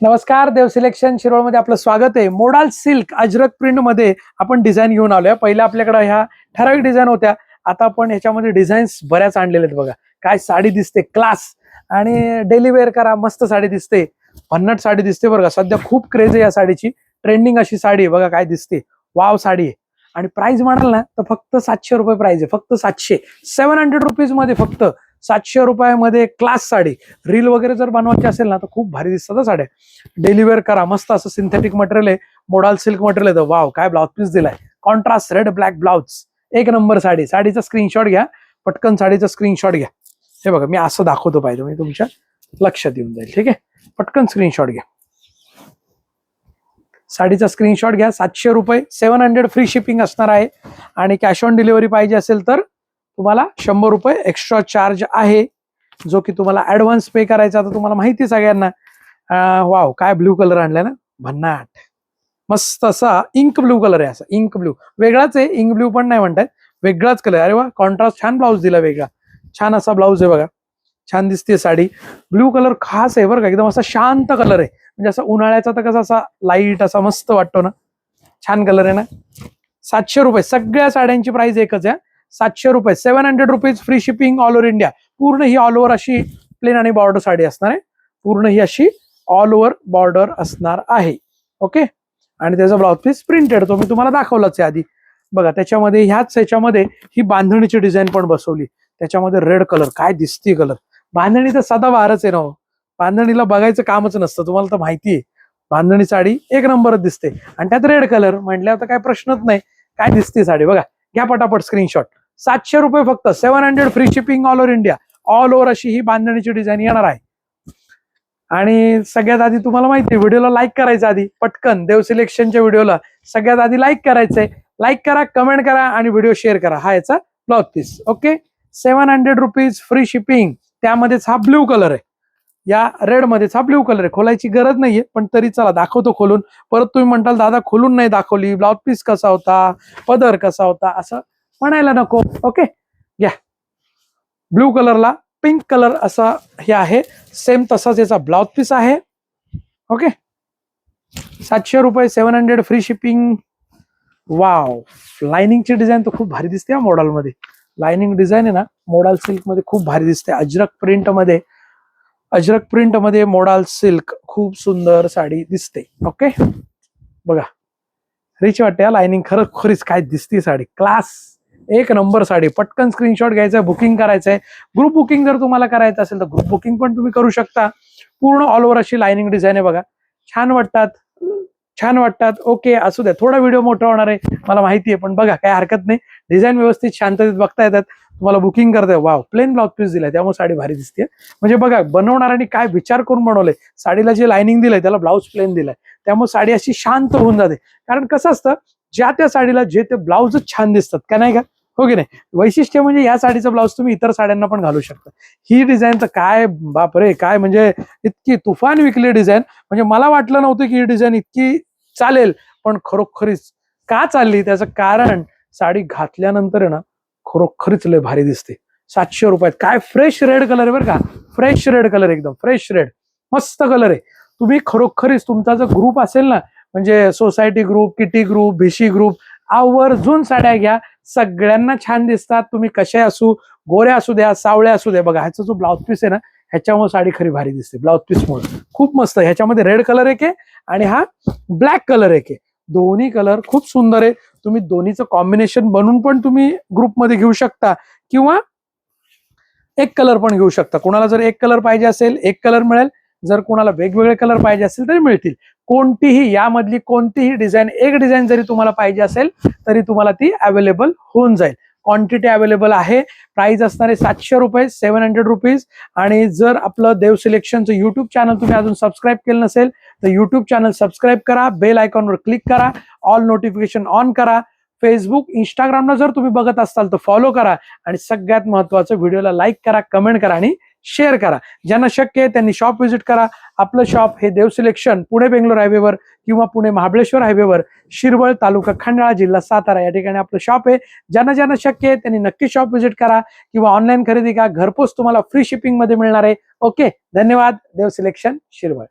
नमस्कार, देव सिलेक्शन शिरोळमध्ये आपलं स्वागत आहे. मोडाल सिल्क अजरक प्रिंट मध्ये आपण डिझाईन घेऊन आलोय. पहिल्या आपल्याकडे ह्या ठराविक डिझाईन होत्या, आता आपण ह्याच्यामध्ये डिझाईन्स बऱ्याच आणलेले आहेत. बघा काय साडी दिसते, क्लास आणि डेली वेअर करा, मस्त साडी दिसते, भन्नाट साडी दिसते. बरं का, सध्या खूप क्रेज आहे या साडीची, ट्रेंडिंग अशी साडी आहे. बघा काय दिसते, वाव साडी आहे. आणि प्राइस म्हणाल ना तर फक्त 700 रुपये प्राइस आहे, फक्त 700, 700 रुपीज मध्ये, फक्त 700 रुपयामध्ये क्लास साडी. रील वगैरे जर बनवायची असेल ना तर खूप भारी दिसतात साड्या. डेली वेअर करा, मस्त असं सिंथेटिक मटेरियल आहे, मोडाल सिल्क मटेरियल आहे. वाव काय ब्लाउज पीस दिलाय, कॉन्ट्रास्ट रेड ब्लॅक ब्लाउज, एक नंबर साडी. साडीचा स्क्रीनशॉट घ्या, पटकन साडीचा स्क्रीनशॉट घ्या. हे बघा मी असं दाखवतो पाहिजे, म्हणजे तुमच्या लक्षात येऊन जाईल. ठीक आहे, पटकन स्क्रीनशॉट घ्या, साडीचा स्क्रीनशॉट घ्या. 700 रुपये, 700 फ्री शिपिंग असणार आहे. आणि कॅश ऑन डिलिव्हरी पाहिजे असेल तर तुम्हाला 100 रुपये एक्स्ट्रा चार्ज आहे, जो की तुम्हाला ऍडव्हान्स पे करायचा. आता तुम्हाला माहिती सगळ्यांना. वाव काय ब्ल्यू कलर आणलाय ना, भन्नाट मस्त असा इंक ब्ल्यू कलर आहे. असा इंक ब्ल्यू वेगळाच आहे, इंक ब्ल्यू पण नाही म्हणतात, वेगळाच कलर. अरे वा, कॉन्ट्रास्ट छान ब्लाऊज दिला, वेगळा छान असा ब्लाऊज आहे. बघा छान दिसते साडी. ब्ल्यू कलर खास आहे बरं का, एकदम असा शांत कलर आहे. म्हणजे असं उन्हाळ्याचा तर कसा असा लाईट असा मस्त वाटतो ना, छान कलर आहे ना. 700 रुपये, सगळ्या साड्यांची प्राइस एकच आहे, 700 रुपये. 700 rupees free shipping all over India. पूर्ण ही ऑल ओव्हर अशी प्लेन आणि बॉर्डर साडी असणार आहे, पूर्ण ही अशी ऑल ओव्हर बॉर्डर असणार आहे. ओके, आणि त्याचा ब्लाउज पीस प्रिंटेड तो मी तुम्हाला दाखवलाच आहे आधी. बघा त्याच्यामध्ये ह्याच्यामध्ये ही बांधणीची डिझाईन पण बसवली, त्याच्यामध्ये रेड कलर काय दिसते. कलर बांधणी तर सदाबहारच आहे ना, बांधणीला बघायचं कामच नसतं, तुम्हाला तर माहिती आहे. बांधणी साडी एक नंबरच दिसते, आणि त्यात रेड कलर म्हटल्यावर तर काय प्रश्नच नाही. काय दिसते साडी बघा, घ्या पटापट स्क्रीनशॉट. 700 रुपये फक्त, 700 free shipping all over India. All over अशी ही बांधणीची डिझाईन येणार आहे. आणि सगळ्यात आधी तुम्हाला माहिती आहे, व्हिडिओला लाईक करायचं आधी, पटकन देव सिलेक्शनच्या व्हिडिओला सगळ्यात आधी लाईक करायचंय. लाईक करा, कमेंट करा आणि व्हिडिओ शेअर करा. हा याचा blouse piece. Okay, 700 rupees free shipping. त्यामध्येच हा ब्ल्यू कलर आहे, या रेड मध्येच हा ब्ल्यू कलर आहे. खोलायची गरज नाहीये, पण तरी चला दाखवतो खोलून. परत तुम्ही म्हणताल दादा खोलून नाही दाखवली, ब्लाउज पीस कसा होता, पदर कसा होता, असं म्हणायला नको. ओके, घ्या. ब्ल्यू कलरला पिंक कलर असा हे आहे, सेम तसाच याचा ब्लाउज पीस आहे. ओके, 700 रुपये, 700 फ्री शिपिंग. वाव, लाइनिंगची डिझाईन तर खूप भारी दिसते या मॉडेल मध्ये. लाइनिंग डिझाईन आहे ना मोडाल सिल्क मध्ये खूप भारी दिसते. अजरक प्रिंट मध्ये, अजरक प्रिंट मध्ये मोडाल सिल्क खूप सुंदर साडी दिसते. ओके, बघा रिच वाटते लाइनिंग, खरीच काय दिसते साडी, क्लास एक नंबर साडी. पटकन स्क्रीनशॉट घ्यायचा, बुकिंग करायचंय. ग्रुप बुकिंग जर तुम्हाला करायचं असेल तर ग्रुप बुकिंग पण तुम्ही करू शकता. पूर्ण ऑल ओव्हर अशी लाइनिंग डिझाईन आहे. बघा छान वाटतात, छान वाटतात. ओके, असू द्या, थोडा व्हिडिओ मोठा होणार आहे मला माहिती आहे, पण बघा काय हरकत नाही. डिझाईन व्यवस्थित शांततेत बघता येतात, तुम्हाला बुकिंग करताय. वाव, प्लेन ब्लाउज पीस दिलाय त्यामुळे साडी भारी दिसते. म्हणजे बघा बनवणाऱ्यांनी काय विचार करून बनवलंय. साडीला जे लाइनिंग दिलंय त्याला ब्लाउज प्लेन दिलाय, त्यामुळे साडी अशी शांत होऊन जाते. कारण कसं असतं, ज्या त्या साडीला जे ते ब्लाउजच छान दिसतात का नाही का, हो की नाही. वैशिष्ट्य म्हणजे या साडीचा ब्लाउज तुम्ही इतर साड्यांना पण घालू शकता. ही डिझाईन तर काय बापरे, काय म्हणजे इतकी तुफान विकली डिझाईन. म्हणजे मला वाटलं नव्हतं की ही डिझाईन इतकी चालेल, पण खरोखरीच का चालली त्याचं कारण साडी घातल्यानंतर आहे ना खरोखरीच लय भारी दिसते. 700 रुपयात काय फ्रेश रेड कलर आहे बरं का, फ्रेश रेड कलर, एकदम फ्रेश रेड, मस्त कलर आहे. तुम्ही खरोखरीच तुमचा जर ग्रुप असेल ना, म्हणजे सोसायटी ग्रुप, किटी ग्रुप, भिशी ग्रुप, आवर्जून साड्या घ्या, सगळ्यांना छान दिसतात. तुम्ही कशा असू, गोऱ्या असू द्या, सावळ्या असू द्या. बघा ह्याचा जो ब्लाउज पीस आहे ना, ह्याच्यामुळे साडी खरी भारी दिसते. ब्लाउज पीस मुळे खूप मस्त. ह्याच्यामध्ये रेड कलर एक आहे आणि हा ब्लॅक कलर एक आहे, दोन्ही कलर खूप सुंदर आहे. तुम्ही दोन्हीचं कॉम्बिनेशन बनवून पण तुम्ही ग्रुपमध्ये घेऊ शकता, किंवा एक कलर पण घेऊ शकता. कोणाला जर एक कलर पाहिजे असेल एक कलर मिळेल, जर कोणाला वेगवेगळे कलर पाहिजे असेल तरी मिळतील. कोणतीही यामधली कोणतीही डिझाईन, एक डिझाईन जरी तुम्हाला पाहिजे असेल तरी तुम्हाला ती अवेलेबल होऊन जाईल. क्वांटिटी अवेलेबल आहे. प्राइस असणार आहे 700 रुपये, 700 रुपीज. आणि जर आपलं देव सिलेक्शनचं युट्यूब चॅनल तुम्ही अजून सबस्क्राईब केलं नसेल तर युट्यूब चॅनल सबस्क्राईब करा, बेल आयकॉनवर क्लिक करा, ऑल नोटिफिकेशन ऑन करा. फेसबुक, इंस्टाग्रामला जर तुम्ही बघत असाल तर फॉलो करा. आणि सगळ्यात महत्वाचं, व्हिडिओला लाईक करा, कमेंट करा आणि शेअर करा. ज्यांना शक्य आहे त्यांनी शॉप व्हिजिट करा. आपलं शॉप हे देव सिलेक्शन पुणे बेंगलोर हायवेवर किंवा पुणे महाबळेश्वर हायवेवर, शिरवळ, तालुका खंडाळा, जिल्हा सातारा या ठिकाणी आपलं शॉप आहे. ज्यांना शक्य आहे त्यांनी नक्की शॉप व्हिजिट करा किंवा ऑनलाईन खरेदी करा. घरपोच तुम्हाला फ्री शिपिंग मध्ये मिळणार आहे. ओके, धन्यवाद. देव सिलेक्शन, शिरवळ.